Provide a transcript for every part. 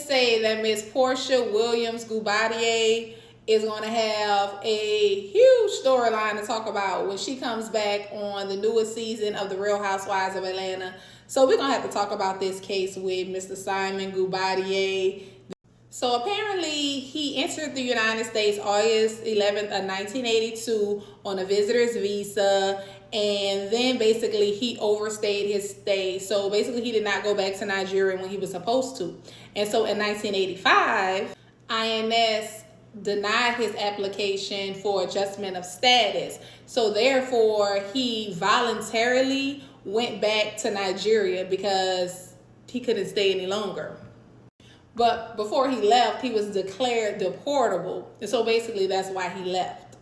say that Miss Porsha Williams Guobadia is going to have a huge storyline to talk about when she comes back on the newest season of the Real Housewives of Atlanta. So we're going to have to talk about this case with Mr. Simon Guobadia. So apparently he entered the United States August 11th of 1982 on a visitor's visa, and then basically he overstayed his stay. So basically he did not go back to Nigeria when he was supposed to. And so in 1985, INS denied his application for adjustment of status. So therefore, he voluntarily went back to Nigeria because he couldn't stay any longer. But before he left, he was declared deportable. And so basically that's why he left.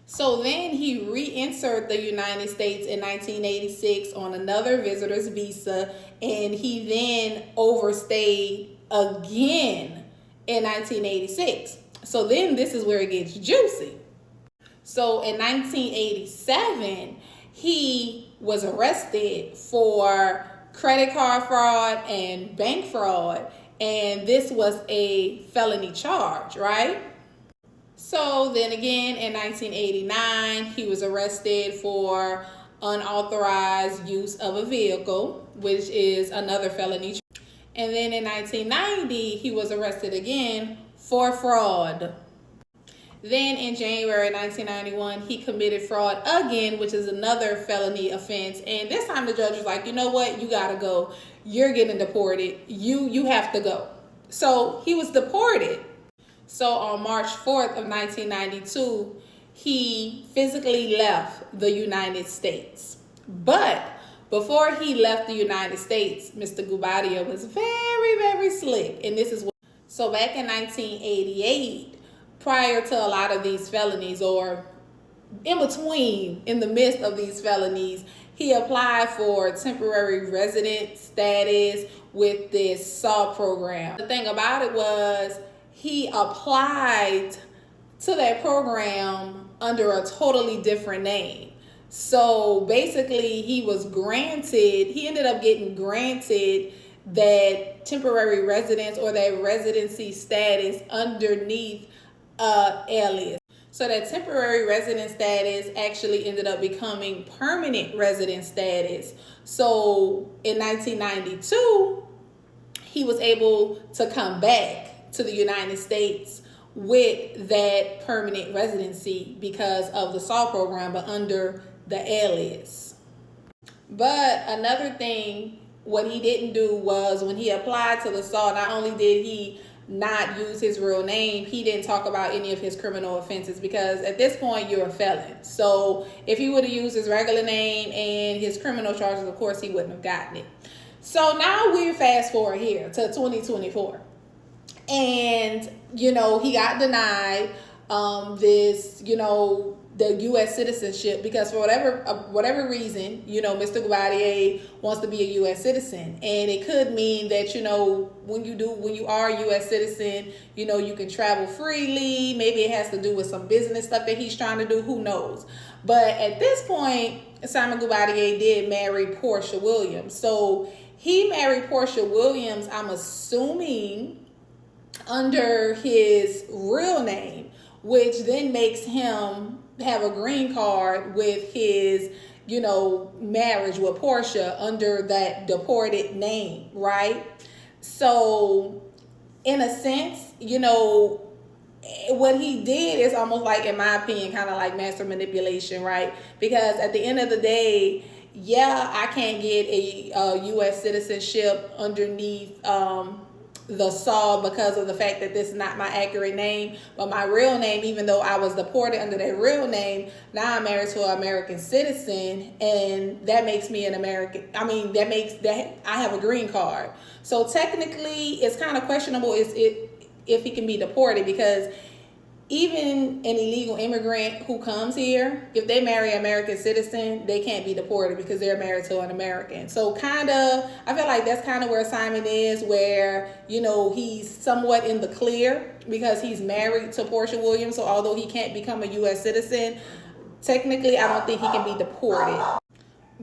So then he re-entered the United States in 1986 on another visitor's visa, and he then overstayed again in 1986. So then this is where it gets juicy. So in 1987, he was arrested for credit card fraud and bank fraud, and this was a felony charge, right? So then again in 1989, he was arrested for unauthorized use of a vehicle, which is another felony charge. And then in 1990, he was arrested again for fraud. Then in January 1991, he committed fraud again, which is another felony offense. And this time the judge was like, you know what? You got to go. You're getting deported. You have to go. So he was deported. So on March 4th of 1992, he physically left the United States. But before he left the United States, Mr. Guobadia was very, very slick. And this is what. So back in 1988, prior to a lot of these felonies, or in between, in the midst of these felonies, he applied for temporary resident status with this SAW program. The thing about it was he applied to that program under a totally different name. So basically he ended up getting granted that temporary residence or that residency status underneath alias. So that temporary resident status actually ended up becoming permanent resident status. So in 1992, he was able to come back to the United States with that permanent residency because of the SAW program, but under the alias. But another thing, what he didn't do was when he applied to the SAW, not only did he not use his real name, he didn't talk about any of his criminal offenses, because at this point you're a felon. So if he would have used his regular name and his criminal charges, of course he wouldn't have gotten it. So now we're fast forward here to 2024. And, he got denied the U.S. citizenship because for whatever reason, Mr. Guobadia wants to be a U.S. citizen. And it could mean that, when you are a U.S. citizen, you can travel freely. Maybe it has to do with some business stuff that he's trying to do. Who knows? But at this point, Simon Guobadia did marry Porsha Williams. So he married Porsha Williams, I'm assuming, under his real name, which then makes him have a green card with his, marriage with Porsha under that deported name, right? So in a sense, what he did is almost like, in my opinion, kind of like master manipulation, right? Because at the end of the day, yeah, I can't get a U.S. citizenship underneath the SAW because of the fact that this is not my accurate name, but my real name, even though I was deported under that real name, now I'm married to an American citizen, and that makes me an American. That I have a green card. So technically, it's kind of questionable if he can be deported, because even an illegal immigrant who comes here, if they marry an American citizen, they can't be deported because they're married to an American. So I feel like that's kind of where Simon is, where, he's somewhat in the clear because he's married to Porsha Williams. So although he can't become a U.S. citizen, technically I don't think he can be deported.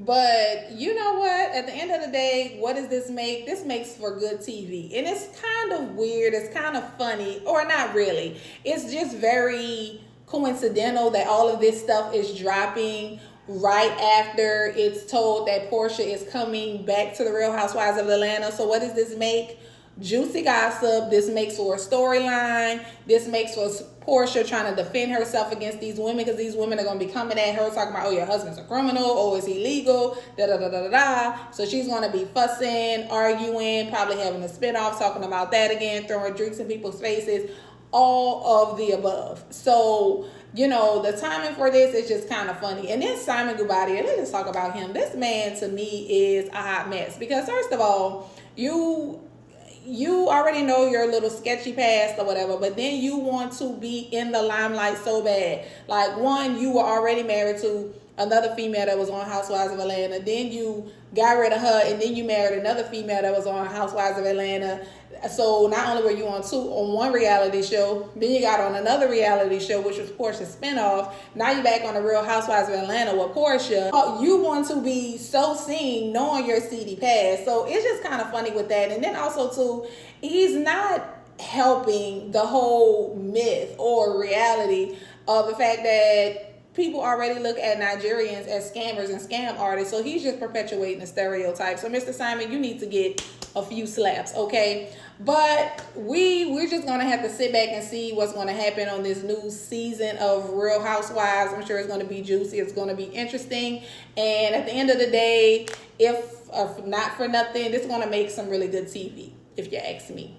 But you know what? At the end of the day, what does this make? This makes for good TV. And it's kind of weird. It's kind of funny. Or not really. It's just very coincidental that all of this stuff is dropping right after it's told that Porsha is coming back to the Real Housewives of Atlanta. So what does this make? Juicy gossip. This makes for a storyline. This makes for Porsha trying to defend herself against these women, because these women are going to be coming at her talking about, oh, your husband's a criminal, oh, is he legal, da da da da da. So she's going to be fussing, arguing, probably having a spinoff talking about that again, throwing drinks in people's faces, all of the above. So, you know, the timing for this is just kind of funny. And then Simon Guobadia, let's just talk about him. This man to me is a hot mess, because first of all, you already know your little sketchy past or whatever, but then you want to be in the limelight so bad. Like, one, you were already married to another female that was on Housewives of Atlanta. Then you got rid of her, and then you married another female that was on Housewives of Atlanta. So not only were you on one reality show, then you got on another reality show, which was Porsha's spinoff. Now you're back on the Real Housewives of Atlanta with Porsha. You want to be so seen knowing your seedy past. So it's just kind of funny with that. And then also too, he's not helping the whole myth or reality of the fact that people already look at Nigerians as scammers and scam artists. So he's just perpetuating the stereotype. So Mr. Simon, you need to get a few slaps, okay? But we're just gonna have to sit back and see what's gonna happen on this new season of Real Housewives. I'm sure it's gonna be juicy. It's gonna be interesting. And at the end of the day, if not for nothing, this is gonna make some really good TV, if you ask me.